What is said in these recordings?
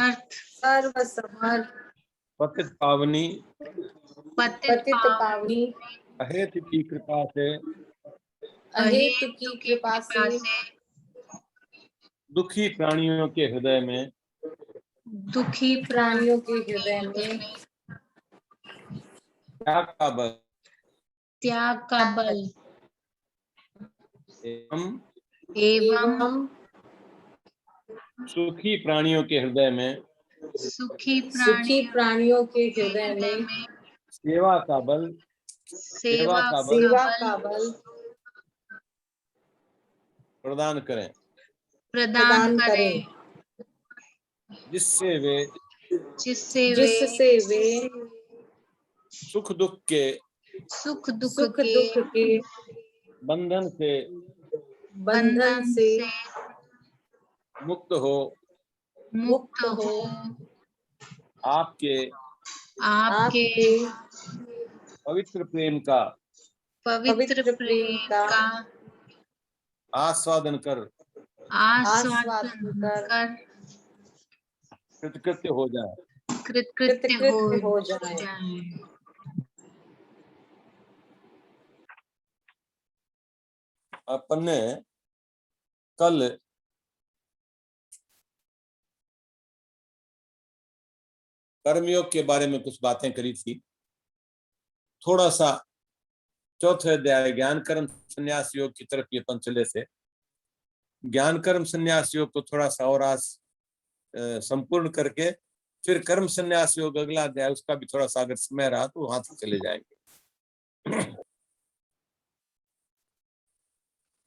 अर्थ सर्वसमर्थ, पतित पावनी, पतित पावनी, अहेतु की कृपा से, अहेतु की कृपा से, दुखी प्राणियों के हृदय में, दुखी प्राणियों के हृदय में, त्याग का बल त्याग का बल एवं सुखी प्राणियों के हृदय में, सुखी प्राणियों के हृदय में सेवा का बल, सेवा का बल प्रदान करें, प्रदान करें, जिससे वे सुख दुख के बंधन से मुक्त हो आपके पवित्र प्रेम का आस्वादन कर कृतकृत्य हो जाए। अपन ने कल कर्मयोग के बारे में कुछ बातें करी थी। थोड़ा सा चौथे अध्याय ज्ञान कर्म संन्यास योग की तरफ ये अपन चले थे। ज्ञान कर्म संन्यास योग को थोड़ा सा और आज संपूर्ण करके फिर कर्म संन्यास योग अगला अध्याय उसका भी थोड़ा सा अगर समय रहा तो वहां से चले जाएंगे।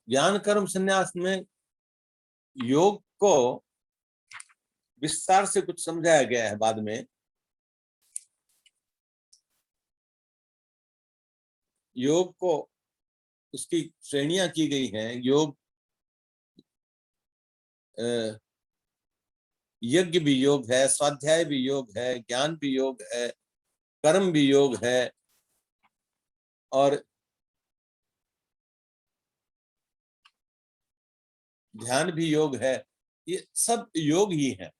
ज्ञान कर्म संन्यास में योग को विस्तार से कुछ समझाया गया है। बाद में योग को उसकी श्रेणियां की गई हैं। योग यज्ञ भी योग है, स्वाध्याय भी योग है, ज्ञान भी योग है, कर्म भी योग है और ध्यान भी योग है। ये सब योग ही है,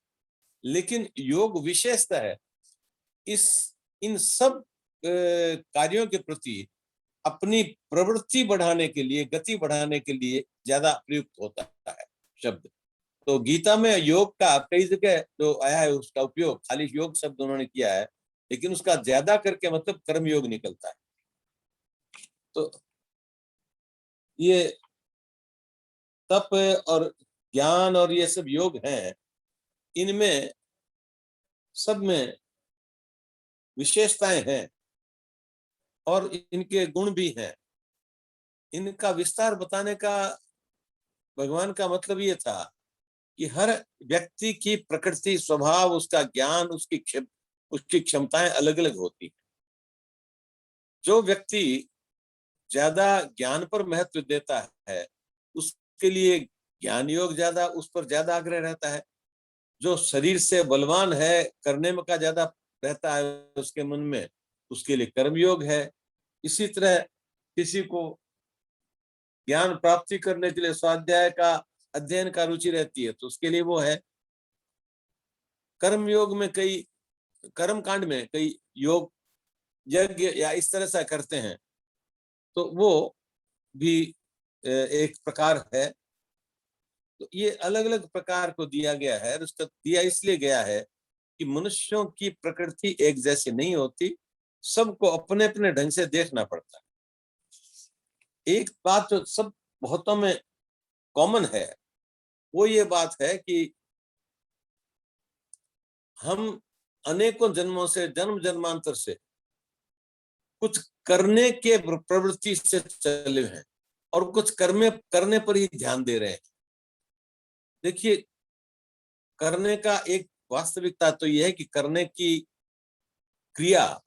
लेकिन योग विशेषता है इन सब कार्यों के प्रति अपनी प्रवृत्ति बढ़ाने के लिए, गति बढ़ाने के लिए ज्यादा प्रयुक्त होता है शब्द। तो गीता में योग का कई जगह जो आया है उसका उपयोग खाली योग शब्द उन्होंने किया है, लेकिन उसका ज्यादा करके मतलब कर्म योग निकलता है। तो ये तप और ज्ञान और ये सब योग हैं, इनमें सब में विशेषताएं हैं और इनके गुण भी हैं। इनका विस्तार बताने का भगवान का मतलब ये था कि हर व्यक्ति की प्रकृति, स्वभाव, उसका ज्ञान, उसकी क्षमताएं अलग अलग होती हैं। जो व्यक्ति ज्यादा ज्ञान पर महत्व देता है उसके लिए ज्ञान योग ज्यादा, उस पर ज्यादा आग्रह रहता है। जो शरीर से बलवान है, करने में का ज्यादा रहता है उसके मन में, उसके लिए कर्म योग है। इसी तरह किसी को ज्ञान प्राप्ति करने के लिए स्वाध्याय का, अध्ययन का रुचि रहती है तो उसके लिए वो है। कर्म योग में कई कर्म कांड में कई योग यज्ञ या इस तरह से करते हैं तो वो भी एक प्रकार है। तो ये अलग अलग प्रकार को दिया गया है। उसका दिया इसलिए गया है कि मनुष्यों की प्रकृति एक जैसी नहीं होती, सबको अपने अपने ढंग से देखना पड़ता है। एक बात जो सब बहुतों में कॉमन है वो ये बात है कि हम अनेकों जन्मों से, जन्म जन्मांतर से कुछ करने के प्रवृत्ति से चले हैं और कुछ करने पर ही ध्यान दे रहे हैं। देखिए, करने का एक वास्तविकता तो यह है कि करने की क्रिया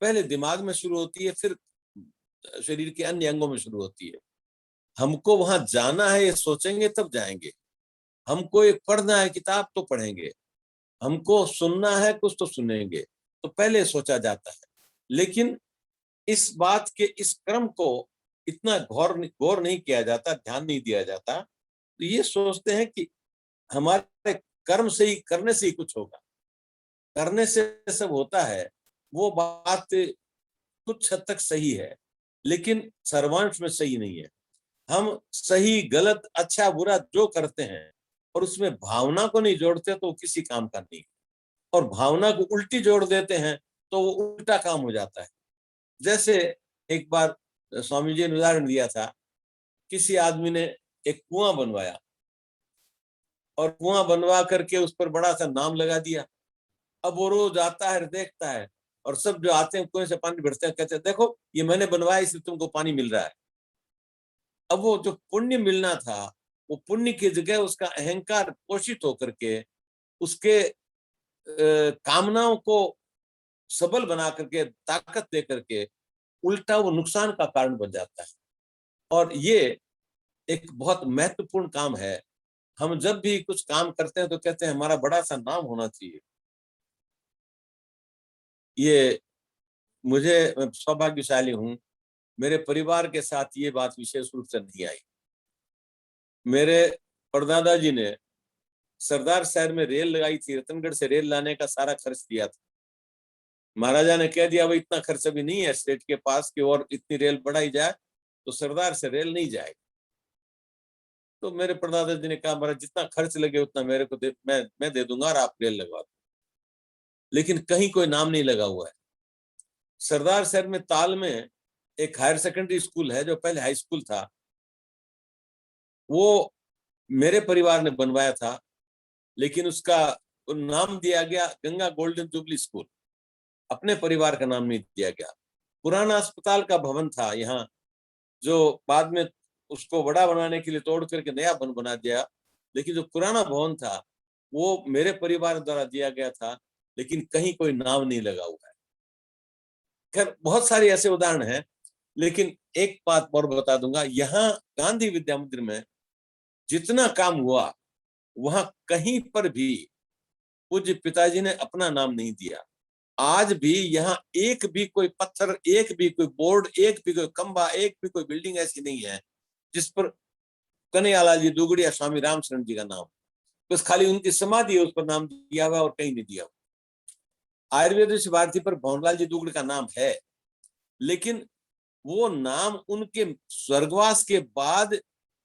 पहले दिमाग में शुरू होती है, फिर शरीर के अन्य अंगों में शुरू होती है। हमको वहां जाना है ये सोचेंगे तब जाएंगे। हमको एक पढ़ना है किताब तो पढ़ेंगे। हमको सुनना है कुछ तो सुनेंगे, तो पहले सोचा जाता है। लेकिन इस बात के इस क्रम को इतना गौर नहीं किया जाता, ध्यान नहीं दिया जाता। तो ये सोचते हैं कि हमारे कर्म से ही, करने से ही कुछ होगा, करने से सब होता है, वो बात कुछ हद तक सही है, लेकिन सर्वांश में सही नहीं है। हम सही गलत अच्छा बुरा जो करते हैं और उसमें भावना को नहीं जोड़ते तो वो किसी काम का नहीं, और भावना को उल्टी जोड़ देते हैं तो वो उल्टा काम हो जाता है। जैसे एक बार स्वामी जी ने उदाहरण दिया था, किसी आदमी ने एक कुआं बनवाया और कुआं बनवा करके उस पर बड़ा सा नाम लगा दिया। अब वो रोज आता है, देखता है, और सब जो आते हैं कुएं से पानी भरते हैं, कहते हैं देखो ये मैंने बनवाया इसलिए तुमको पानी मिल रहा है। अब वो जो पुण्य मिलना था, वो पुण्य की जगह उसका अहंकार पोषित होकर के उसके कामनाओं को सबल बना करके, ताकत दे करके, उल्टा वो नुकसान का कारण बन जाता है। और ये एक बहुत महत्वपूर्ण काम है। हम जब भी कुछ काम करते हैं तो कहते हैं हमारा बड़ा सा नाम होना चाहिए। ये मुझे, मैं सौभाग्यशाली हूं, मेरे परिवार के साथ ये बात विशेष रूप से नहीं आई। मेरे परदादा जी ने सरदार शहर में रेल लगाई थी, रतनगढ़ से रेल लाने का सारा खर्च दिया था। महाराजा ने कह दिया भाई इतना खर्च अभी नहीं है स्टेट के पास कि और इतनी रेल बढ़ाई जाए तो सरदार से रेल नहीं जाएगी। तो मेरे परदादा जी ने कहा महाराज जितना खर्च लगे उतना मेरे को मैं दे दूंगा और आप रेल लगवा दो। लेकिन कहीं कोई नाम नहीं लगा हुआ है। सरदार शहर में ताल में एक हायर सेकेंडरी स्कूल है जो पहले हाई स्कूल था, वो मेरे परिवार ने बनवाया था, लेकिन उसका नाम दिया गया गंगा गोल्डन जुबली स्कूल, अपने परिवार का नाम नहीं दिया गया। पुराना अस्पताल का भवन था यहाँ, जो बाद में उसको बड़ा बनाने के लिए तोड़ करके नया भवन बना दिया, लेकिन जो पुराना भवन था वो मेरे परिवार द्वारा दिया गया था, लेकिन कहीं कोई नाम नहीं लगा हुआ है। खैर बहुत सारे ऐसे उदाहरण हैं, लेकिन एक बात और बता दूंगा, यहाँ गांधी विद्या मंदिर में जितना काम हुआ वहां कहीं पर भी पूज्य पिताजी ने अपना नाम नहीं दिया। आज भी यहाँ एक भी कोई पत्थर, एक भी कोई बोर्ड, एक भी कोई खंभा, एक भी कोई बिल्डिंग ऐसी नहीं है जिस पर कन्हैयालाल जी दुगड़िया स्वामी रामशरण जी का नाम, बस खाली उनकी समाधि है उस पर नाम दिया हुआ और कहीं नहीं दिया हुआ। आयुर्वेद भारती पर भवनलाल जी दुगड़ का नाम है, लेकिन वो नाम उनके स्वर्गवास के बाद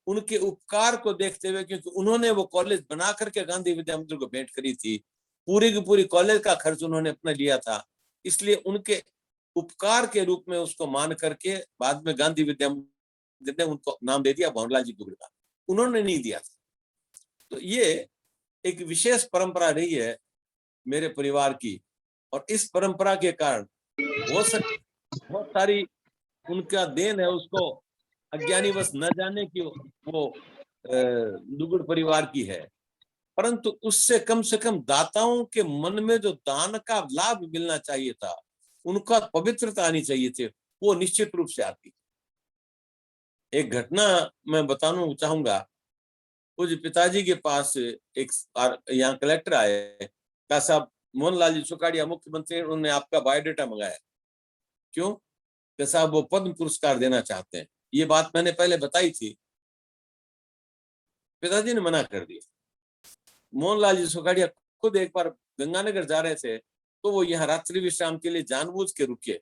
उनके उपकार को देखते हुए, क्योंकि उन्होंने वो कॉलेज बना करके गांधी विद्या मंदिर को भेंट करी थी, पूरी की पूरी कॉलेज का खर्च उन्होंने अपना लिया था, इसलिए उनके उपकार के रूप में उसको मान करके बाद में गांधी विद्या मंदिर ने उनको नाम दे दिया भवनलाल जी दुगड़ का, उन्होंने नहीं दिया था। तो ये एक विशेष परंपरा रही है मेरे परिवार की, और इस परंपरा के कारण हो सकता बहुत सारी उनका देन है, उसको अज्ञानीवश न जाने की वो दुगड़ परिवार की है, परंतु उससे कम से कम दाताओं के मन में जो दान का लाभ मिलना चाहिए था, उनका पवित्रता आनी चाहिए थी, वो निश्चित रूप से आती। एक घटना मैं बताना चाहूंगा। कुछ पिताजी के पास एक यहाँ कलेक्टर आए, कहा साहब मोहनलाल जी सुखाड़िया मुख्यमंत्री, उन्होंने आपका बायोडाटा मंगाया। क्यों? कि साहब वो पद्म पुरस्कार देना चाहते हैं। ये बात मैंने पहले बताई थी, पिताजी ने मना कर दिया। मोहनलाल जी सुखाड़िया खुद एक बार गंगानगर जा रहे थे तो वो यहाँ रात्रि विश्राम के लिए जानबूझ के रुके।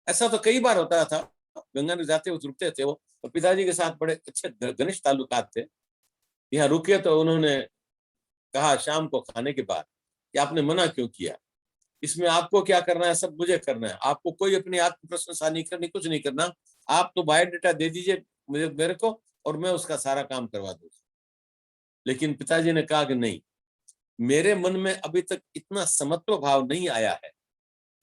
ऐसा तो कई बार होता था, गंगानगर जाते हुए रुकते थे वो, और पिताजी के साथ बड़े अच्छे घनिष्ठ ताल्लुकात थे। यहाँ रुके तो उन्होंने कहा शाम को खाने के बाद कि आपने मना क्यों किया, इसमें आपको क्या करना है, सब मुझे करना है, आपको कोई अपनी आत्म प्रशंसा नहीं करनी, कुछ नहीं करना, आप तो बायोडाटा दे दीजिए मेरे को और मैं उसका सारा काम करवा दूंगा। लेकिन पिताजी ने कहा कि नहीं, मेरे मन में अभी तक इतना समत्व भाव नहीं आया है,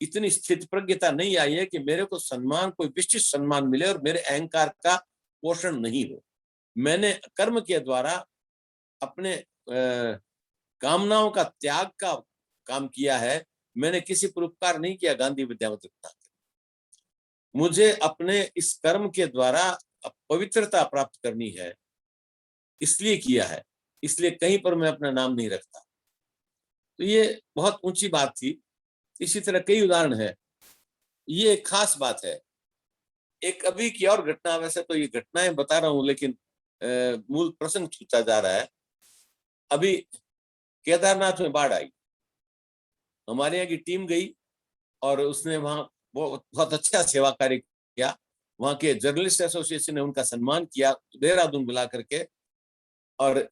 इतनी स्थित प्रज्ञता नहीं आई है कि मेरे को सम्मान, कोई विशिष्ट सम्मान मिले और मेरे अहंकार का पोषण नहीं हो। मैंने कर्म के द्वारा अपने कामनाओं का त्याग का काम किया है, मैंने किसी पर उपकार नहीं किया। गांधी विद्या मंदिर मुझे अपने इस कर्म के द्वारा पवित्रता प्राप्त करनी है, इसलिए किया है, इसलिए कहीं पर मैं अपना नाम नहीं रखता। तो ये बहुत ऊंची बात थी। इसी तरह कई उदाहरण है, ये एक खास बात है। एक अभी की और घटना, वैसे तो ये घटनाएं बता रहा हूं लेकिन मूल प्रसंग छूटा जा रहा है। अभी केदारनाथ में बाढ़ आई, हमारे यहाँ की टीम गई और उसने वहां बहुत अच्छा सेवा कार्य किया। वहां के जर्नलिस्ट एसोसिएशन ने उनका सम्मान किया देहरादून बुला करके। और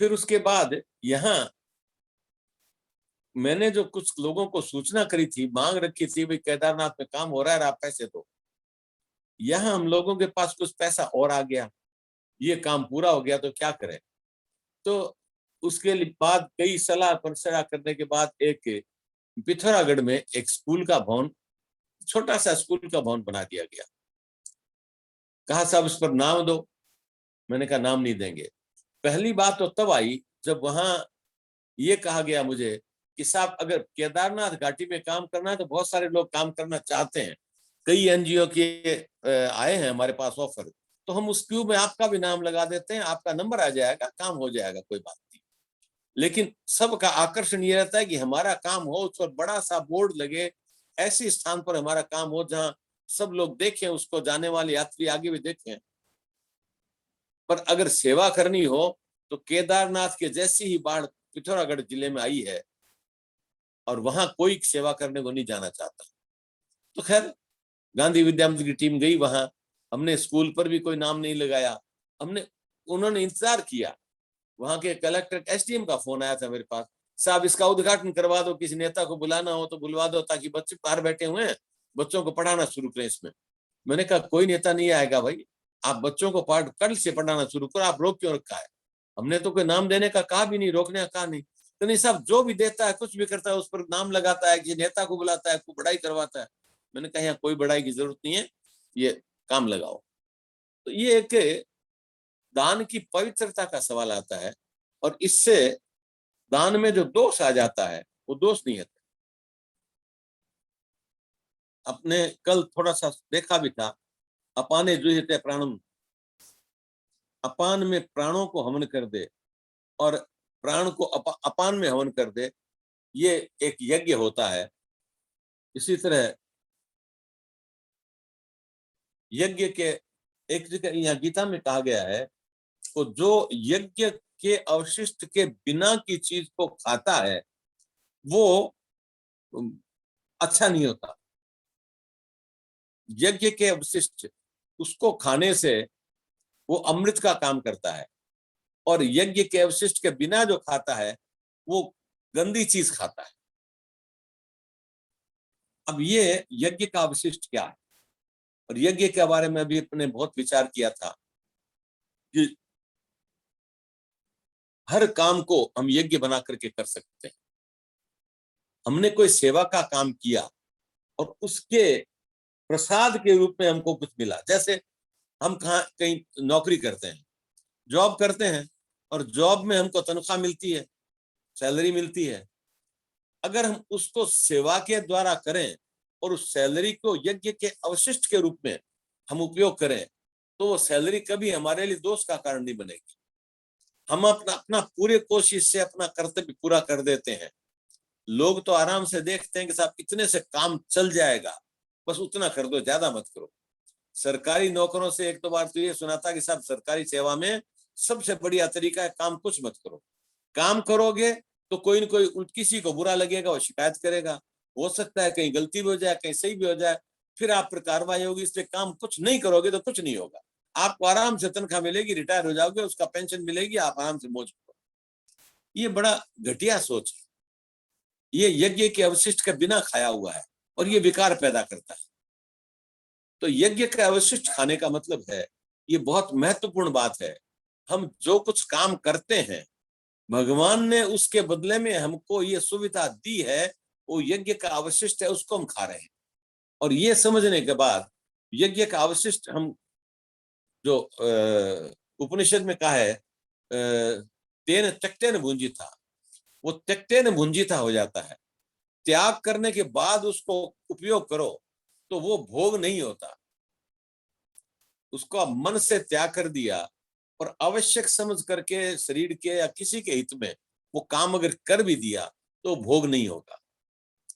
फिर उसके बाद यहाँ मैंने जो कुछ लोगों को सूचना करी थी, मांग रखी थी, भाई केदारनाथ में काम हो रहा है, आप पैसे दो। यहाँ हम लोगों के पास कुछ पैसा और आ गया, ये काम पूरा हो गया, तो क्या करें। तो उसके बाद कई सलाह मशवरा करने के बाद एक पिथौरागढ़ में एक स्कूल का भवन, छोटा सा स्कूल का भवन बना दिया गया। कहा साहब इस पर नाम दो। मैंने कहा नाम नहीं देंगे। पहली बात तो तब आई जब वहां ये कहा गया मुझे कि साहब अगर केदारनाथ घाटी में काम करना है तो बहुत सारे लोग काम करना चाहते हैं, कई एनजीओ के आए हैं हमारे पास ऑफर, तो हम उस क्यू में आपका भी नाम लगा देते हैं, आपका नंबर आ जाएगा, काम हो जाएगा, कोई बात नहीं। लेकिन सबका आकर्षण ये रहता है कि हमारा काम हो, उस पर बड़ा सा बोर्ड लगे, ऐसे स्थान पर हमारा काम हो जहां सब लोग देखें उसको, जाने वाले यात्री आगे भी देखें। पर अगर सेवा करनी हो तो केदारनाथ के जैसी ही बाढ़ पिथौरागढ़ जिले में आई है और वहां कोई सेवा करने को नहीं जाना चाहता। तो खैर गांधी विद्या मंदिर की टीम गई वहां, हमने स्कूल पर भी कोई नाम नहीं लगाया, उन्होंने इंतजार किया। वहां के कलेक्टर एसडीएम का फोन आया था मेरे पास, साहब इसका उद्घाटन करवा दो, किसी नेता को बुलाना हो तो बुलवा दो, ताकि बच्चे बाहर बैठे हुए हैं, बच्चों को पढ़ाना शुरू करें इसमें। मैंने कहा कोई नेता नहीं आएगा भाई, आप बच्चों को कल से पढ़ाना शुरू करो, आप रोक क्यों रखा है? हमने तो कोई नाम देने का कहा भी नहीं, रोकने का कहा नहीं। तो नहीं साहब, जो भी देता है कुछ भी करता है उस पर नाम लगाता है, किसी नेता को बुलाता है, को बढ़ाई करवाता है। मैंने कहा यहाँ कोई बढ़ाई की जरूरत नहीं है, ये काम लगाओ। तो ये एक दान की पवित्रता का सवाल आता है, और इससे दान में जो दोष आ जाता है वो दोष नहीं है। अपने कल थोड़ा सा देखा भी था, अपाने जुहिते प्राणम, अपान में प्राणों को हवन कर दे और प्राण को अपान में हवन कर दे, ये एक यज्ञ होता है। इसी तरह यज्ञ के एक जगह यहाँ गीता में कहा गया है, तो जो यज्ञ के अवशिष्ट के बिना की चीज को खाता है वो अच्छा नहीं होता। यज्ञ के अवशिष्ट उसको खाने से वो अमृत का काम करता है, और यज्ञ के अवशिष्ट के बिना जो खाता है वो गंदी चीज खाता है। अब ये यज्ञ का अवशिष्ट क्या है, और यज्ञ के बारे में भी अपने बहुत विचार किया था कि हर काम को हम यज्ञ बना करके कर सकते हैं। हमने कोई सेवा का काम किया और उसके प्रसाद के रूप में हमको कुछ मिला, जैसे हम कहीं नौकरी करते हैं, जॉब करते हैं, और जॉब में हमको तनख्वाह मिलती है, सैलरी मिलती है। अगर हम उसको सेवा के द्वारा करें और उस सैलरी को यज्ञ के अवशिष्ट के रूप में हम उपयोग करें, तो वो सैलरी कभी हमारे लिए दोष का कारण नहीं बनेगी। हम अपना पूरे कोशिश से अपना कर्तव्य पूरा कर देते हैं। लोग तो आराम से देखते हैं कि साहब इतने से काम चल जाएगा, बस उतना कर दो, ज्यादा मत करो। सरकारी नौकरों से एक दो बार तो ये सुना था कि साहब सरकारी सेवा में सबसे बढ़िया तरीका है काम कुछ मत करो। काम करोगे तो कोई न कोई किसी को बुरा लगेगा, वो शिकायत करेगा, हो सकता है कहीं गलती भी हो जाए, कहीं सही भी हो जाए, फिर आप पर कार्रवाई होगी। इसलिए काम कुछ नहीं करोगे तो कुछ नहीं होगा, आपको आराम से तनख्वाह मिलेगी, रिटायर हो जाओगे, उसका पेंशन मिलेगी, आप आराम से मौज करो। ये बड़ा घटिया सोच है, ये यज्ञ के अवशिष्ट के बिना खाया हुआ है और ये विकार पैदा करता है। तो यज्ञ का अवशिष्ट खाने का मतलब है, ये बहुत महत्वपूर्ण बात है। हम जो कुछ काम करते हैं भगवान ने उसके बदले में हमको ये सुविधा दी है, वो यज्ञ का अवशिष्ट है, उसको हम खा रहे हैं। और ये समझने के बाद यज्ञ का अवशिष्ट हम जो उपनिषद में कहा है तेन त्यक्तेन भुंजिता, वो त्यक्तेन भुंजिता हो जाता है। त्याग करने के बाद उसको उपयोग करो तो वो भोग नहीं होता, उसको आप मन से त्याग कर दिया और आवश्यक समझ करके शरीर के या किसी के हित में वो काम अगर कर भी दिया तो भोग नहीं होगा।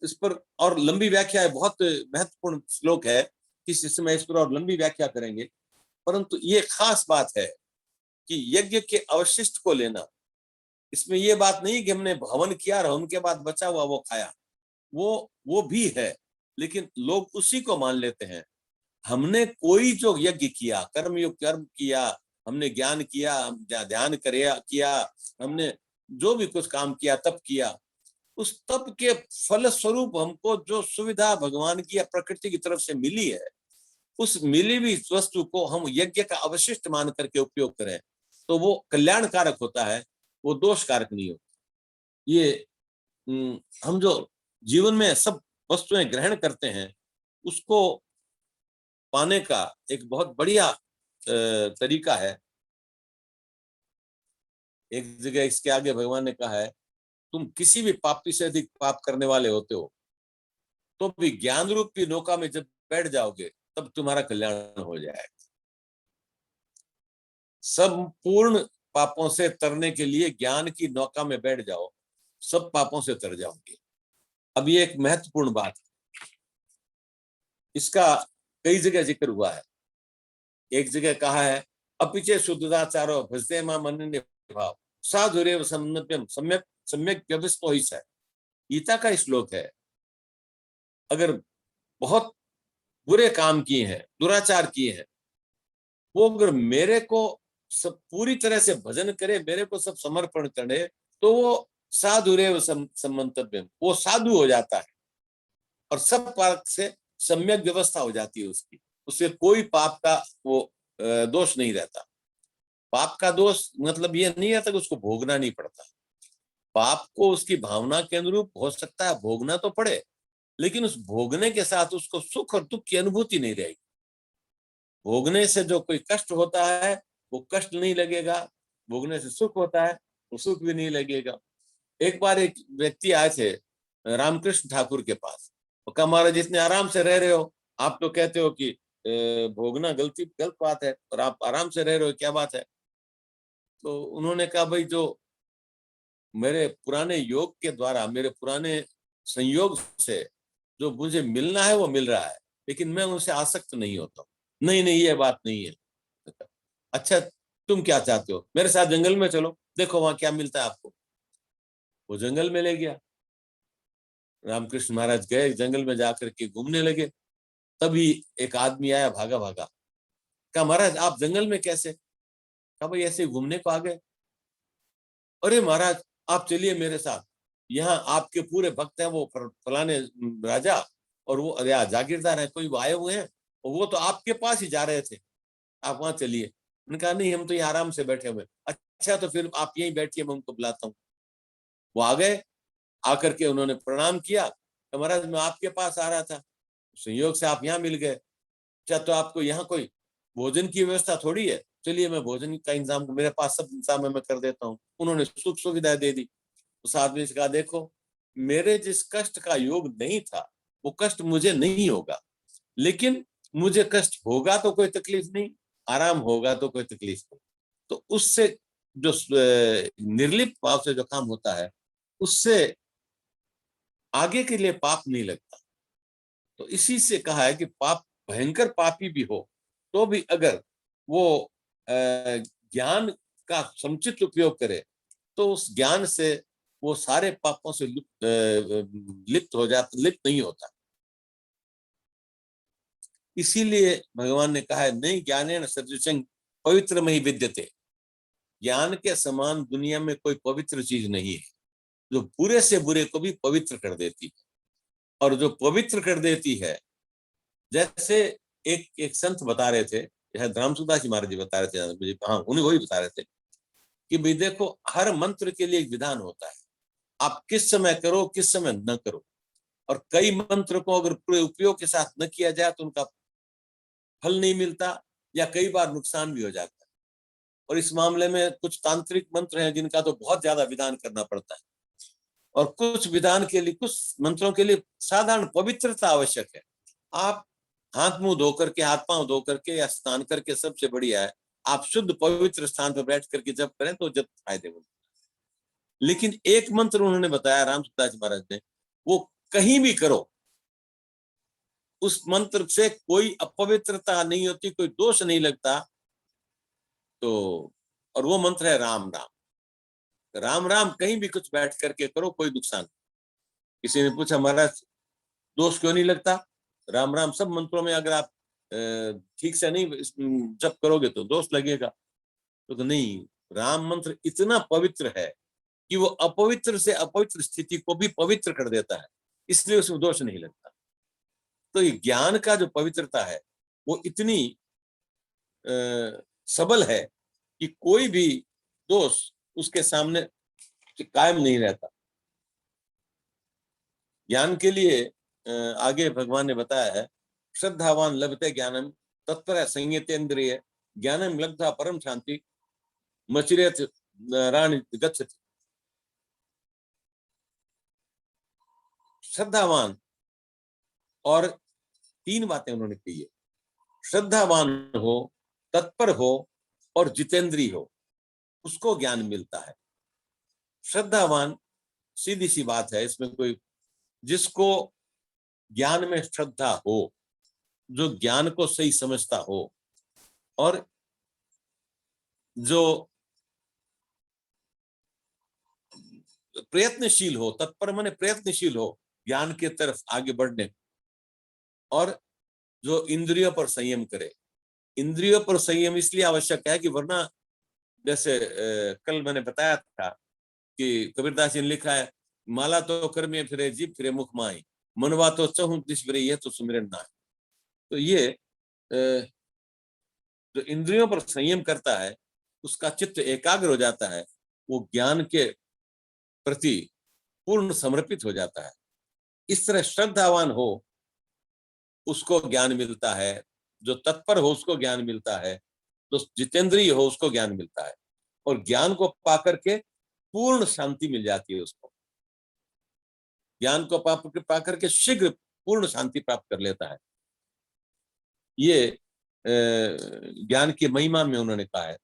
इस पर और लंबी व्याख्या है, बहुत महत्वपूर्ण श्लोक है, किसी समय इस पर और लंबी व्याख्या करेंगे। परंतु ये खास बात है कि यज्ञ के अवशिष्ट को लेना इसमें ये बात नहीं कि हमने हवन किया और हवन के बाद बचा हुआ वो खाया, वो भी है, लेकिन लोग उसी को मान लेते हैं। हमने कोई जो यज्ञ किया, कर्म किया, हमने ज्ञान किया, ध्यान किया, हमने जो भी कुछ काम किया, तप किया, उस तप के फल स्वरूप हमको जो सुविधा भगवान की या प्रकृति की तरफ से मिली है, उस मिली हुई वस्तु को हम यज्ञ का अवशिष्ट मान करके उपयोग करें तो वो कल्याणकारक होता है, वो दोषकारक नहीं होता। ये हम जो जीवन में सब वस्तुएं ग्रहण करते हैं उसको पाने का एक बहुत बढ़िया तरीका है। एक जगह इसके आगे भगवान ने कहा है, तुम किसी भी पापी से अधिक पाप करने वाले होते हो तो भी ज्ञान रूपी नौका में जब बैठ जाओगे तब तुम्हारा कल्याण हो जाएगा। संपूर्ण पापों से तरने के लिए ज्ञान की नौका में बैठ जाओ, सब पापों से तर जाओगे। अब ये एक महत्वपूर्ण बात है, इसका कई जगह जिक्र हुआ है। एक जगह कहा है, अपिचे शुद्धाचारो भजते मां मनन्य भाव साधुरेव सम्यक् सम्यक व्यवस्थो ही है। गीता का श्लोक है। अगर बहुत बुरे काम किए हैं, दुराचार किए हैं, वो अगर मेरे को सब पूरी तरह से भजन करे, मेरे को सब समर्पण करे, तो वो साधुरेव सम्मंतव्यम, वो साधु हो जाता है और सब पाप से सम्यक व्यवस्था हो जाती है उसकी, उससे कोई पाप का वो दोष नहीं रहता। पाप का दोष मतलब ये नहीं रहता कि उसको भोगना नहीं पड़ता। पाप को उसकी भावना के अनुरूप हो सकता है भोगना तो पड़े, लेकिन उस भोगने के साथ उसको सुख और दुख की अनुभूति नहीं रहेगी। भोगने से जो कोई कष्ट होता है वो कष्ट नहीं लगेगा, भोगने से सुख होता है वो सुख भी नहीं लगेगा। एक बार एक व्यक्ति आए थे रामकृष्ण ठाकुर के पास, वो कहा महाराज जितने आराम से रह रहे हो, आप तो कहते हो कि भोगना गलत बात है और आप आराम से रह रहे हो, क्या बात है? तो उन्होंने कहा भाई जो मेरे पुराने योग के द्वारा, मेरे पुराने संयोग से जो मुझे मिलना है वो मिल रहा है, लेकिन मैं उनसे आसक्त नहीं होता। नहीं ये बात नहीं है। अच्छा तुम क्या चाहते हो? मेरे साथ जंगल में चलो, देखो वहां क्या मिलता है आपको। वो जंगल में ले गया। रामकृष्ण महाराज गए जंगल में जाकर के घूमने लगे। तभी एक आदमी आया भागा भागा, कहा महाराज आप जंगल में कैसे? कहा भाई ऐसे घूमने को आ गए। अरे महाराज आप चलिए मेरे साथ, यहाँ आपके पूरे भक्त हैं, वो फलाने राजा और वो जागीरदार है, कोई आए हुए हैं और वो तो आपके पास ही जा रहे थे, आप वहां चलिए। उन्होंने कहा नहीं हम तो यहाँ आराम से बैठे हुए। अच्छा तो फिर आप यहीं बैठिए, मैं उनको बुलाता हूँ। वो आ गए, आकर के उन्होंने प्रणाम किया, तो महाराज मैं आपके पास आ रहा था, संयोग से आप यहाँ मिल गए। अच्छा तो आपको यहाँ कोई भोजन की व्यवस्था थोड़ी है, चलिए मैं भोजन का इंतजाम, मेरे पास सब इंतजाम है, मैं कर देता हूँ। उन्होंने सुख सुविधा दे दी। उस आदमी से कहा देखो मेरे जिस कष्ट का योग नहीं था वो कष्ट मुझे नहीं होगा, लेकिन मुझे कष्ट होगा तो कोई तकलीफ नहीं, आराम होगा तो कोई तकलीफ नहीं। तो उससे जो निर्लिप्त भाव से जो काम होता है उससे आगे के लिए पाप नहीं लगता। तो इसी से कहा है कि पाप भयंकर पापी भी हो तो भी अगर वो ज्ञान का समुचित उपयोग करे तो उस ज्ञान से वो सारे पापों से लिप्त हो जाता, लिप्त नहीं होता। इसीलिए भगवान ने कहा है नहीं ज्ञानेन सदृशं पवित्रमहि विद्यते। ज्ञान के समान दुनिया में कोई पवित्र चीज नहीं है जो बुरे से बुरे को भी पवित्र कर देती है। और जो पवित्र कर देती है, जैसे एक संत बता रहे थे, रामसुदास जी महाराज जी बता रहे थे मुझे, हाँ उन्हें वही बता रहे थे कि भाई देखो हर मंत्र के लिए एक विधान होता है, आप किस समय करो किस समय न करो। और कई मंत्र को अगर पूरे उपयोग के साथ न किया जाए तो उनका फल नहीं मिलता या कई बार नुकसान भी हो जाता है। और इस मामले में कुछ तांत्रिक मंत्र हैं जिनका तो बहुत ज्यादा विधान करना पड़ता है, और कुछ विधान के लिए, कुछ मंत्रों के लिए साधारण पवित्रता आवश्यक है। आप हाथ मुंह धो करके, हाथ पांव धो करके या स्नान करके, सबसे बढ़िया है आप शुद्ध पवित्र स्थान पर बैठ करके जब करें तो जब फायदेमंद। लेकिन एक मंत्र उन्होंने बताया रामसुदास जी महाराज ने, वो कहीं भी करो उस मंत्र से कोई अपवित्रता नहीं होती, कोई दोष नहीं लगता। तो और वो मंत्र है राम राम। राम राम कहीं भी कुछ बैठ करके करो, कोई नुकसान नहीं। किसी ने पूछा महाराज दोष क्यों नहीं लगता? राम राम सब मंत्रों में अगर आप ठीक से नहीं जप करोगे तो दोष लगेगा। तो नहीं, राम मंत्र इतना पवित्र है कि वो अपवित्र से अपवित्र स्थिति को भी पवित्र कर देता है, इसलिए उसमें दोष नहीं लगता। तो ये ज्ञान का जो पवित्रता है वो इतनी सबल है कि कोई भी दोष उसके सामने कायम नहीं रहता। ज्ञान के लिए आगे भगवान ने बताया है, श्रद्धावान लभते ज्ञानम तत्पर संयतेन्द्रिय ज्ञानम लब्धा परम शांति मचिरेत राणी गच्छति। श्रद्धावान, और 3 बातें उन्होंने कही है, श्रद्धावान हो, तत्पर हो और जितेंद्रीय हो, उसको ज्ञान मिलता है। श्रद्धावान सीधी सी बात है, इसमें कोई, जिसको ज्ञान में श्रद्धा हो, जो ज्ञान को सही समझता हो और जो प्रयत्नशील हो, तत्पर माने प्रयत्नशील हो ज्ञान के तरफ आगे बढ़ने, और जो इंद्रियों पर संयम करे। इंद्रियों पर संयम इसलिए आवश्यक है कि वरना जैसे कल मैंने बताया था कि कबीरदास जी ने लिखा है, माला तो कर में फिरे जीभ फिरे मुख माई, मनवा तो चहु दिस फिरे यह तो सुमिरन ना। तो ये जो इंद्रियों पर संयम करता है उसका चित्त एकाग्र हो जाता है, वो ज्ञान के प्रति पूर्ण समर्पित हो जाता है। इस तरह श्रद्धावान हो उसको ज्ञान मिलता है, जो तत्पर हो उसको ज्ञान मिलता है, जो जितेंद्रिय हो उसको ज्ञान मिलता है, और ज्ञान को पाकर के पूर्ण शांति मिल जाती है उसको। ज्ञान को पाकर के शीघ्र पूर्ण शांति प्राप्त कर लेता है। ये ज्ञान की महिमा में उन्होंने कहा है।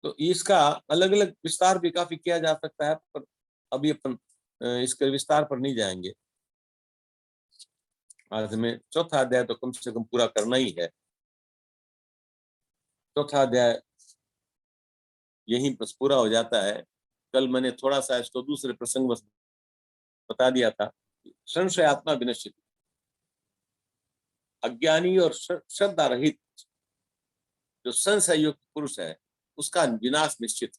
तो इसका अलग अलग विस्तार भी काफी किया जा सकता है, पर अभी अपन इसके विस्तार पर नहीं जाएंगे। आज हमें चौथा अध्याय तो कम से कम पूरा करना ही है। चौथा अध्याय यहीं बस पूरा हो जाता है। कल मैंने थोड़ा सा इसको दूसरे प्रसंग में बता दिया था। संशय आत्मा विनश्यति, अज्ञानी और श्रद्धा रहित जो संशय युक्त पुरुष है उसका विनाश निश्चित।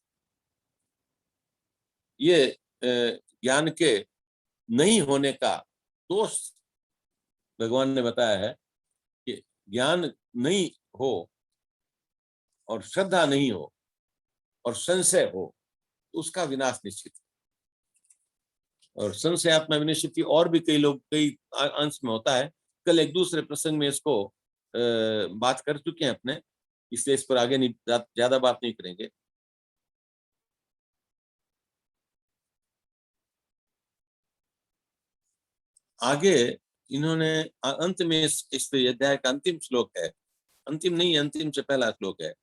ये ज्ञान के नहीं होने का दोष भगवान ने बताया है कि ज्ञान नहीं हो और श्रद्धा नहीं हो और संशय हो, उसका विनाश निश्चित। और संशय आत्मा विनश्यति और भी कई लोग कई अंश में होता है। कल एक दूसरे प्रसंग में इसको बात कर चुके हैं अपने, इसलिए इस पर आगे नहीं ज्यादा बात नहीं करेंगे। आगे इन्होंने अंत में इस अध्याय का अंतिम श्लोक है, अंतिम नहीं अंतिम से पहला श्लोक है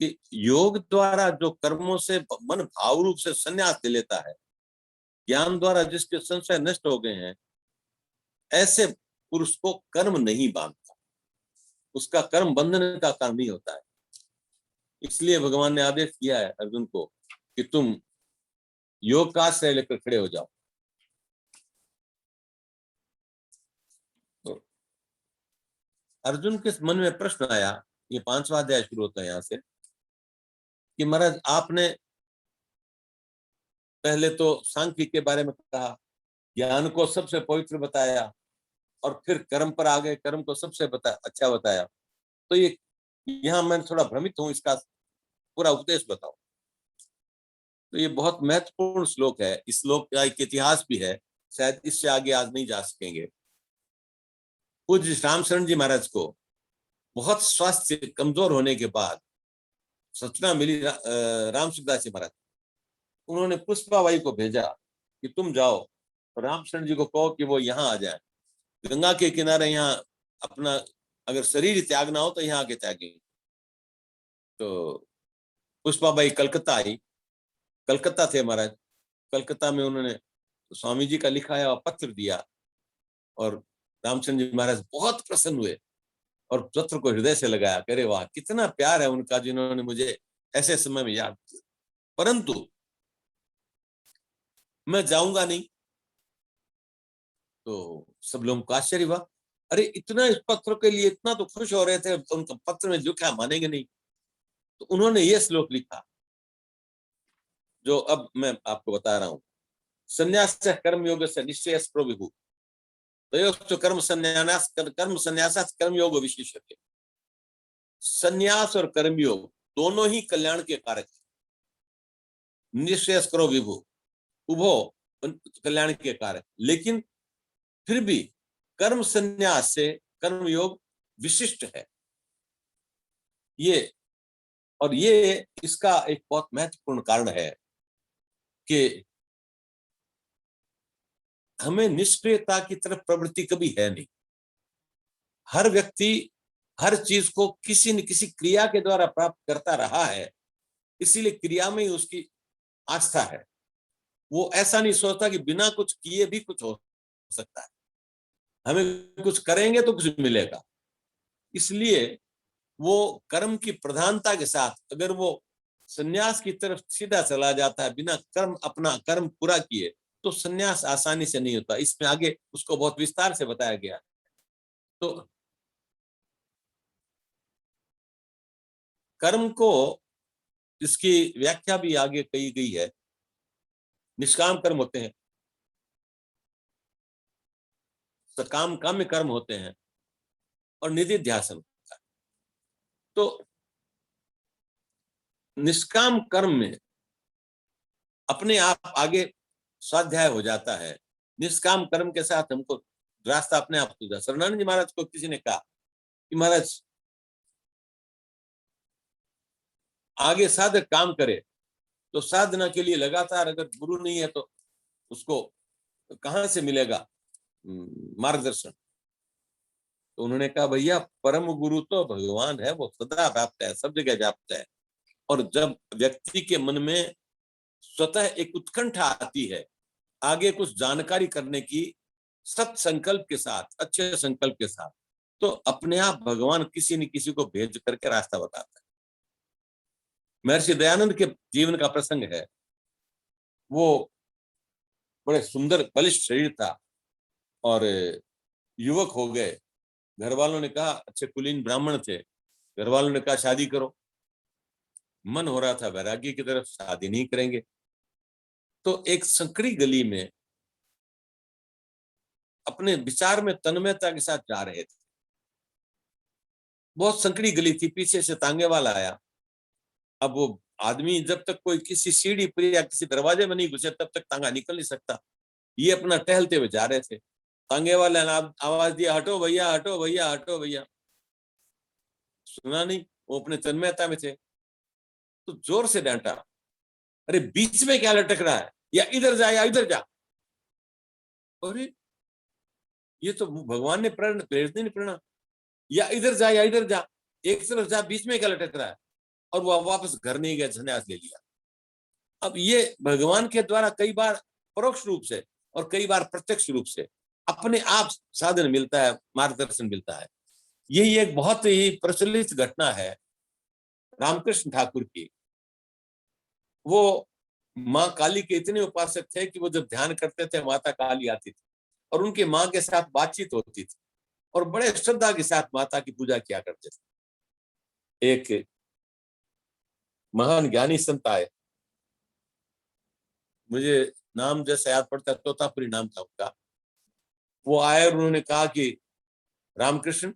कि योग द्वारा जो कर्मों से मन भाव रूप से संन्यास ले लेता है, ज्ञान द्वारा जिसके संशय नष्ट हो गए हैं, ऐसे पुरुष को कर्म नहीं बांधता, उसका कर्म बंधन का कारण नहीं होता है। इसलिए भगवान ने आदेश किया है अर्जुन को कि तुम योग का आश्रय लेकर खड़े हो जाओ। तो अर्जुन के मन में प्रश्न आया, ये 5वां अध्याय शुरू होता है यहाँ से, कि महाराज आपने पहले तो सांख्य के बारे में कहा, ज्ञान को सबसे पवित्र बताया, और फिर कर्म पर आ गए, कर्म को सबसे अच्छा बताया। तो ये यहाँ मैं थोड़ा भ्रमित हूं, इसका पूरा उपदेश बताओ। तो ये बहुत महत्वपूर्ण श्लोक है। इस श्लोक का एक इतिहास भी है, शायद इससे आगे आज नहीं जा सकेंगे। पूज्य रामशरण जी महाराज को बहुत स्वास्थ्य कमजोर होने के बाद सूचना मिली राम सुखदास जी महाराज, उन्होंने पुष्पाबाई को भेजा कि तुम जाओ रामशरण जी को कहो कि वो यहाँ आ जाए, गंगा के किनारे यहाँ अपना अगर शरीर त्यागना हो तो यहाँ आके त्यागेंगे। तो पुष्पाबाई कलकत्ता आई, कलकत्ता थे महाराज, कलकत्ता में उन्होंने स्वामी जी का लिखा है और पत्र दिया, और रामचंद्र जी महाराज बहुत प्रसन्न हुए और पत्र को हृदय से लगाया। कह रहे वाह, कितना प्यार है उनका जिन्होंने मुझे ऐसे समय में याद किया। परंतु मैं जाऊंगा नहीं। तो सब लोगों को आश्चर्य हुआ, अरे इतना इस पत्र के लिए इतना तो खुश हो रहे थे, उनका पत्र में जो क्या मानेंगे नहीं। तो उन्होंने ये श्लोक लिखा जो अब मैं आपको बता रहा हूं। संन्यास कर्म योग से निश्चय प्रभु तो कर्म संन्यास कर्म योग विशेष। संन्यास और कर्मयोग दोनों ही कल्याण के कारक है। निश्चय करो विभु, उभो कल्याण के कारक, लेकिन फिर भी कर्म संन्यास से कर्मयोग विशिष्ट है। ये और ये इसका एक बहुत महत्वपूर्ण कारण है कि हमें निष्क्रियता की तरफ प्रवृत्ति कभी है नहीं। हर व्यक्ति हर चीज को किसी न किसी क्रिया के द्वारा प्राप्त करता रहा है, इसीलिए क्रिया में ही उसकी आस्था है। वो ऐसा नहीं सोचता कि बिना कुछ किए भी कुछ हो सकता है, हमें कुछ करेंगे तो कुछ मिलेगा। इसलिए वो कर्म की प्रधानता के साथ अगर वो संन्यास की तरफ सीधा चला जाता है बिना अपना कर्म पूरा किए, तो संन्यास आसानी से नहीं होता। इसमें आगे उसको बहुत विस्तार से बताया गया। तो कर्म को इसकी व्याख्या भी आगे कही गई है। निष्काम कर्म होते हैं, सकाम काम्य कर्म होते हैं और निधिध्यासन होता है। तो निष्काम कर्म में अपने आप आगे स्वाध्याय हो जाता है। निष्काम कर्म के साथ हमको रास्ता अपने आप खुल जाता। शरणानंद जी महाराज को किसी ने कहा कि महाराज आगे साधक काम करे तो साधना के लिए लगातार अगर गुरु नहीं है तो उसको कहां से मिलेगा मार्गदर्शन। तो उन्होंने कहा भैया परम गुरु तो भगवान है, वो सदा व्याप्त है, सब जगह व्याप्त है। और जब व्यक्ति के मन में स्वतः एक उत्कंठा आती है आगे कुछ जानकारी करने की, सत संकल्प के साथ, अच्छे संकल्प के साथ, तो अपने आप भगवान किसी न किसी को भेज करके रास्ता बताता है। महर्षि दयानंद के जीवन का प्रसंग है। वो बड़े सुंदर बलिष्ठ शरीर था और युवक हो गए। घर वालों ने कहा, अच्छे कुलीन ब्राह्मण थे, घर वालों ने कहा शादी करो। मन हो रहा था वैराग्य की तरफ, शादी नहीं करेंगे। तो एक संकरी गली में अपने विचार में तन्मयता के साथ जा रहे थे। बहुत संकरी गली थी, पीछे से तांगे वाला आया। अब वो आदमी जब तक कोई किसी सीढ़ी पर या किसी दरवाजे में नहीं घुसे तब तक तांगा निकल नहीं सकता। ये अपना टहलते हुए जा रहे थे। तांगे वाले ने आवाज दिया, हटो भैया, हटो भैया, हटो भैया। सुना नहीं, वो अपने तन्मयता में थे। तो जोर से डांटा, अरे बीच में क्या लटक रहा है, या इधर जा या इधर जा। अरे ये तो भगवान ने प्रेरित नहीं प्रेरणा, या इधर जा या इधर जा, एक तरफ जा, बीच में क्या लटक रहा है। और वो वापस घर नहीं गया, संन्यास ले लिया। अब ये भगवान के द्वारा कई बार परोक्ष रूप से और कई बार प्रत्यक्ष रूप से अपने आप साधन मिलता है, मार्गदर्शन मिलता है। यही एक बहुत ही प्रचलित घटना है रामकृष्ण ठाकुर की। वो माँ काली के इतने उपासक थे कि वो जब ध्यान करते थे माता काली आती थी और उनके माँ के साथ बातचीत होती थी और बड़े श्रद्धा के साथ माता की पूजा किया करते थे। एक महान ज्ञानी संत आए, मुझे नाम जैसे याद पड़ता है, तोतापुरी नाम था उनका। वो आए और उन्होंने कहा कि रामकृष्ण,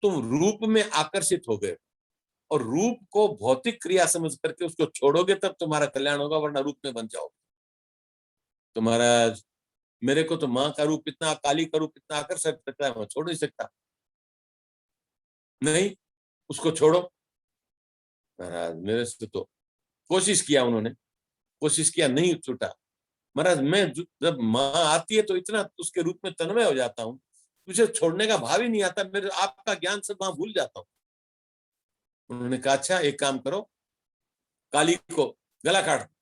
तुम रूप में आकर्षित हो गए और रूप को भौतिक क्रिया समझ करके उसको छोड़ोगे तब तुम्हारा कल्याण होगा, वरना रूप में बन जाओगे। तो महाराज मेरे को तो माँ का रूप इतना, काली का रूप इतना आकर्षक लगता है, मैं छोड़ नहीं सकता। नहीं, उसको छोड़ो। महाराज मेरे से तो कोशिश किया, उन्होंने कोशिश किया, नहीं छूटा। महाराज मैं जब माँ आती है तो इतना उसके रूप में तन्मय हो जाता हूँ, मुझे छोड़ने का भाव ही नहीं आता, मेरे आपका ज्ञान सब वहां भूल जाता हूँ। उन्होंने कहा अच्छा एक काम करो, काली को गला काट दो।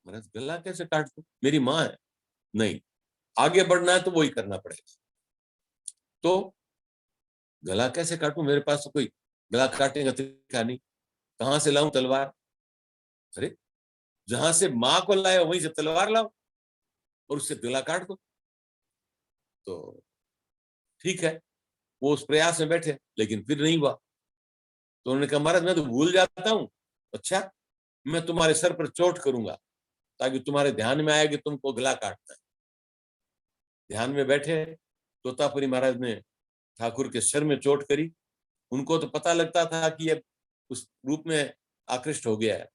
महाराज गला कैसे काट दो, मेरी माँ है। नहीं, आगे बढ़ना है तो वही करना पड़ेगा। तो गला कैसे काटूं, मेरे पास तो कोई गला काटने का तरीका नहीं, कहां से लाऊं तलवार? अरे जहां से माँ को लाए वहीं से तलवार लाओ और उससे गला काट दो। तो ठीक है, वो उस प्रयास में बैठे, लेकिन फिर नहीं हुआ। तो उन्होंने कहा महाराज मैं तो भूल जाता हूँ। अच्छा, मैं तुम्हारे सर पर चोट करूंगा ताकि तुम्हारे ध्यान में आए कि तुमको गला काटना है। ध्यान में बैठे, तोतापुरी महाराज ने ठाकुर के सिर में चोट करी। उनको तो पता लगता था कि ये उस रूप में आकृष्ट हो गया है।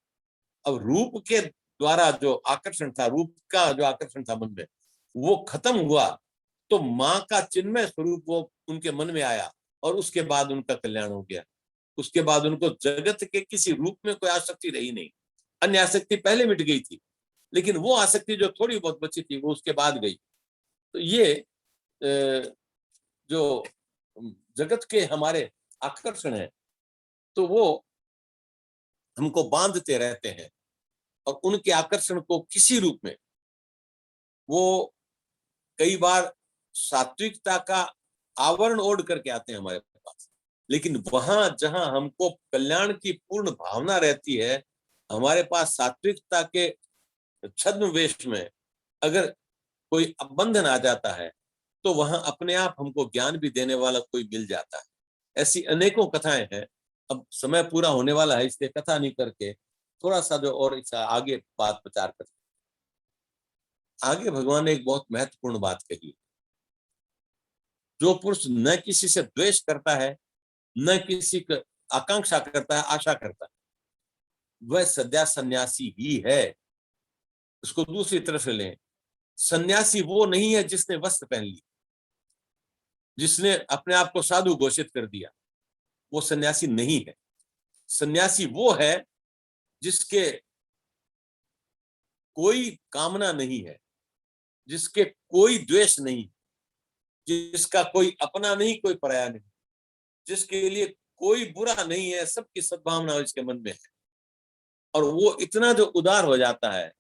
अब रूप के द्वारा जो आकर्षण था, रूप का जो आकर्षण था मन में, वो खत्म हुआ तो माँ का चिन्मय स्वरूप वो उनके मन में आया और उसके बाद उनका कल्याण हो गया। उसके बाद उनको जगत के किसी रूप में कोई आसक्ति रही नहीं। अन्य आसक्ति पहले मिट गई थी, लेकिन वो आसक्ति जो थोड़ी बहुत बची थी वो उसके बाद गई। तो ये जो जगत के हमारे आकर्षण है, तो वो हमको बांधते रहते हैं और उनके आकर्षण को किसी रूप में, वो कई बार सात्विकता का आवरण ओढ़ करके आते हैं हमारे पास, लेकिन वहां जहां हमको कल्याण की पूर्ण भावना रहती है, हमारे पास सात्विकता के छद्म वेश में अगर कोई बंधन आ जाता है, तो वहां अपने आप हमको ज्ञान भी देने वाला कोई मिल जाता है। ऐसी अनेकों कथाएं हैं। अब समय पूरा होने वाला है, इसलिए कथा नहीं करके थोड़ा सा जो और आगे बात प्रचार करते। आगे भगवान ने एक बहुत महत्वपूर्ण बात कही। जो पुरुष न किसी से द्वेष करता है, न किसी का आकांक्षा करता है, आशा करता है, वह सद्या सन्यासी ही है। उसको दूसरी तरफ से लें, सन्यासी वो नहीं है जिसने वस्त्र पहन ली, जिसने अपने आप को साधु घोषित कर दिया, वो सन्यासी नहीं है। सन्यासी वो है जिसके कोई कामना नहीं है, जिसके कोई द्वेष नहीं, जिसका कोई अपना नहीं, कोई पराया नहीं, जिसके लिए कोई बुरा नहीं है, सबकी सद्भावना इसके मन में है। और वो इतना जो उदार हो जाता है,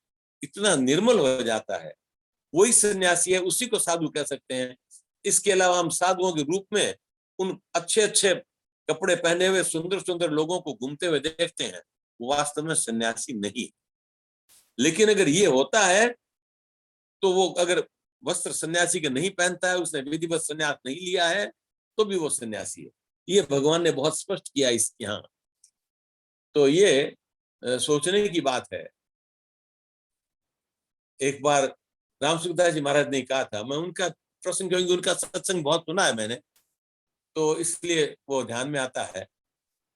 इतना निर्मल हो जाता है, वही सन्यासी है, उसी को साधु कह सकते हैं। इसके अलावा हम साधुओं के रूप में उन अच्छे अच्छे कपड़े पहने हुए सुंदर सुंदर लोगों को घूमते हुए देखते हैं, वो वास्तव में सन्यासी नहीं। लेकिन अगर ये होता है तो वो अगर वस्त्र सन्यासी के नहीं पहनता है, उसने विधिवत सन्यास नहीं लिया है, तो भी वो सन्यासी है। ये भगवान ने बहुत स्पष्ट किया इस यहाँ। तो ये सोचने की बात है। एक बार राम सुखदास जी महाराज ने कहा था, मैं उनका प्रसंग, क्योंकि उनका सत्संग बहुत सुना है मैंने, तो इसलिए वो ध्यान में आता है।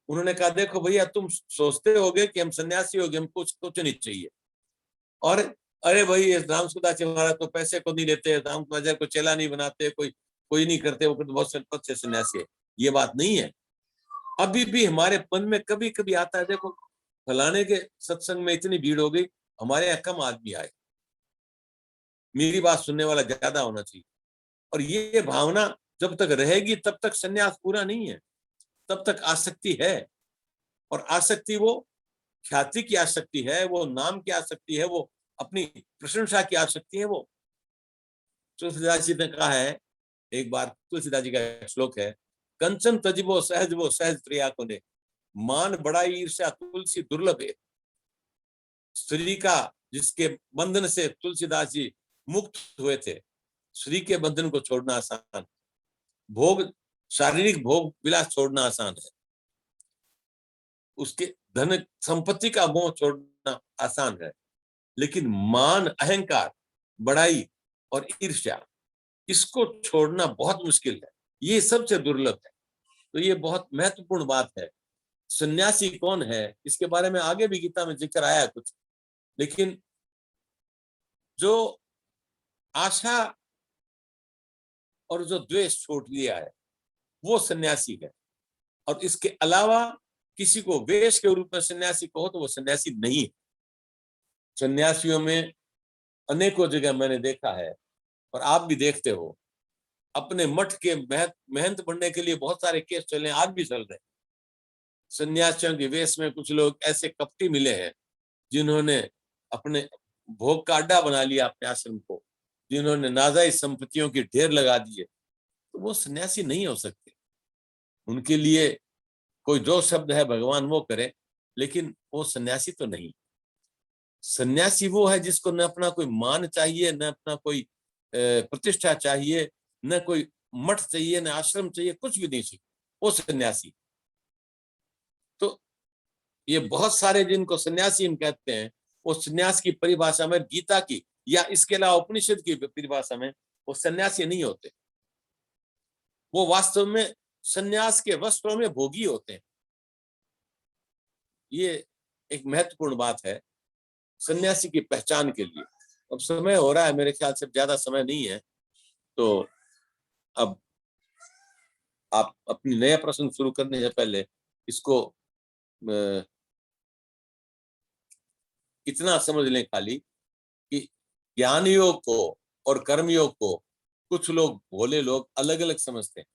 उन्होंने कहा देखो भैया, तुम सोचते होगे कि हम सन्यासी हो गए, हमको कुछ नहीं चाहिए, और अरे भाई राम सुखदास जी महाराज तो पैसे को नहीं लेते, राम बाजार को चेला नहीं बनाते, कोई नहीं करते, वो बहुत से सन्यासी है। ये बात नहीं है। अभी भी हमारे मन में कभी कभी आता है, देखो फलाने के सत्संग में इतनी भीड़ हो गई, हमारे यहाँ कम आदमी आए, मेरी बात सुनने वाला ज्यादा होना चाहिए। और ये भावना जब तक रहेगी तब तक सन्यास पूरा नहीं है, तब तक आसक्ति है। और आसक्ति वो ख्याति की आसक्ति है, वो नाम की आसक्ति है, वो अपनी प्रशंसा की आसक्ति है। वो तुलसीदास जी ने कहा है, एक बार तुलसीदास जी का एक श्लोक है, कंचन तजबो सहज प्रिया को ने, मान बड़ाई ईर्ष्या तुलसी दुर्लभ है। स्त्री का, जिसके बंधन से तुलसीदास जी मुक्त हुए थे, स्त्री के बंधन को छोड़ना आसान, भोग शारीरिक भोग विलास छोड़ना आसान है, उसके धन संपत्ति का मोह छोड़ना आसान है, लेकिन मान, अहंकार, बड़ाई और ईर्ष्या, इसको छोड़ना बहुत मुश्किल है। ये सबसे दुर्लभ है। तो ये बहुत महत्वपूर्ण बात है। सन्यासी कौन है, इसके बारे में आगे भी गीता में जिक्र आया है कुछ, लेकिन जो आशा और जो द्वेष छोड़ लिया है, वो सन्यासी है। और इसके अलावा किसी को वेश के रूप में सन्यासी कहो तो वो सन्यासी नहीं है। सन्यासियों में अनेकों जगह मैंने देखा है, और आप भी देखते हो, अपने मठ के महंत बनने के लिए बहुत सारे केस चले, आज भी चल रहे। सन्यासियों के वेश में कुछ लोग ऐसे कपटी मिले हैं जिन्होंने अपने भोग का अड्डा बना लिया अपने आश्रम को, जिन्होंने नाजायज संपत्तियों की ढेर लगा दिए, तो वो सन्यासी नहीं हो सकते। उनके लिए कोई जो शब्द है भगवान वो करे, लेकिन वो सन्यासी तो नहीं। सन्यासी वो है जिसको न अपना कोई मान चाहिए, न अपना कोई प्रतिष्ठा चाहिए, न कोई मठ चाहिए, न आश्रम चाहिए, कुछ भी नहीं चाहिए, वो सन्यासी। तो ये बहुत सारे जिनको सन्यासी हम कहते हैं, वो सन्यास की परिभाषा में, गीता की या इसके अलावा उपनिषद की परिभाषा में, वो सन्यासी नहीं होते। वो वास्तव में सन्यास के वस्त्रों में भोगी होते हैं। ये एक महत्वपूर्ण बात है सन्यासी की पहचान के लिए। अब समय हो रहा है, मेरे ख्याल से ज्यादा समय नहीं है, तो अब आप अपनी नया प्रश्न शुरू करने से पहले इसको इतना समझ लें खाली कि ज्ञान योग को और कर्म योग को कुछ लोग, भोले लोग, अलग अलग समझते हैं,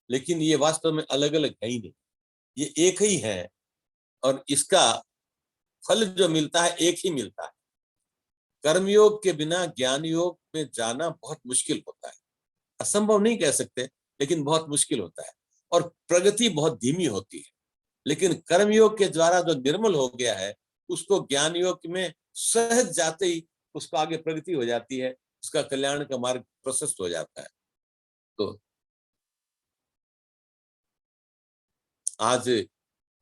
लेकिन ये वास्तव में अलग अलग है ही नहीं, ये एक ही है, और इसका फल जो मिलता है एक ही मिलता है। कर्मयोग के बिना ज्ञान योग में जाना बहुत मुश्किल होता है, असंभव नहीं कह सकते, लेकिन बहुत मुश्किल होता है, और प्रगति बहुत धीमी होती है। लेकिन कर्मयोग के द्वारा जो निर्मल हो गया है, उसको ज्ञान योग में सहज जाते ही उसको आगे प्रगति हो जाती है, उसका कल्याण का मार्ग प्रशस्त हो जाता है। तो आज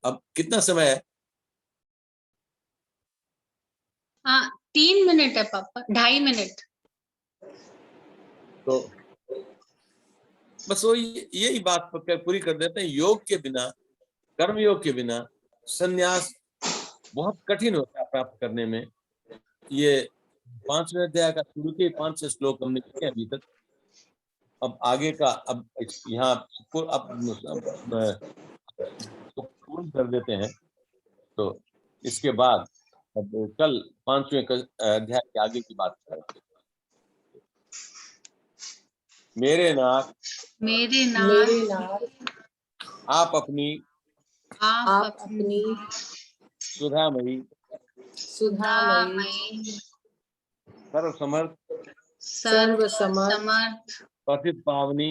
अब कितना समय है? 3 मिनट है पापा, 2.5 मिनट। तो बस वो यही बात पूरी कर देते हैं। योग के बिना, कर्म योग के बिना संन्यास बहुत कठिन होता है प्राप्त करने में। ये 5वें अध्याय का शुरू के 5 श्लोक हमने किए अभी तक। अब आगे का अब यहाँ पूर्ण कर देते हैं, तो इसके बाद अब कल 5वें अध्याय के आगे की बात करेंगे। मेरे नाथ आप अपनी सुधामयी सर्वसमर्थ पतित पावनी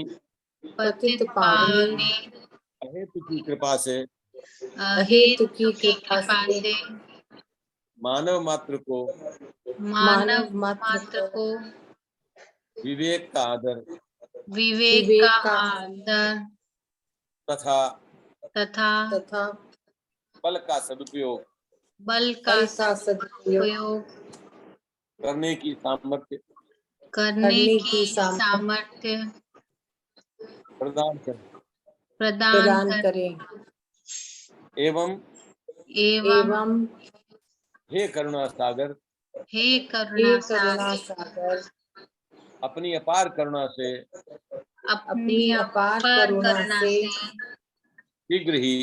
अहेतु की कृपा से मानव मात्र को विवेक का आदर तथा बल का सदुपयोग करने की सामर्थ्य प्रदान करें। एवं हे करुणा सागर अपनी अपार करुणा से शीघ्र ही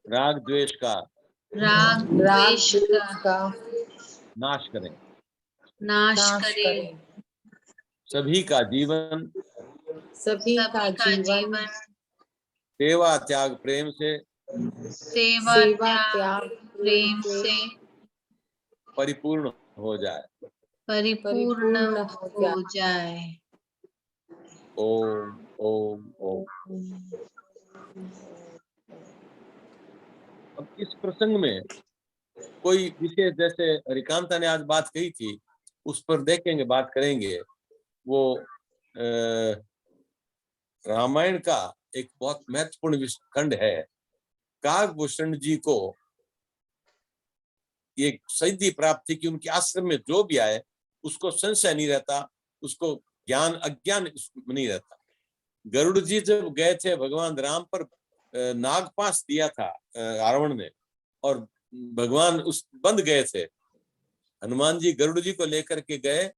राग द्वेष का नाश करें। सभी का जीवन सेवा त्याग प्रेम से परिपूर्ण हो जाए। ओम ओम ओम। अब इस प्रसंग में कोई विशेष, जैसे हरिकांता ने आज बात कही थी, उस पर देखेंगे, बात करेंगे। वो रामायण का एक बहुत महत्वपूर्ण खंड है। काकभूषण जी को ये सिद्धि प्राप्त थी कि उनके आश्रम में जो भी आए उसको संशय नहीं रहता, उसको ज्ञान अज्ञान नहीं रहता। गरुड़ जी जब गए थे, भगवान राम पर नागपाश दिया था रावण ने, और भगवान उस बंद गए थे। हनुमान जी गरुड़ जी को लेकर के गए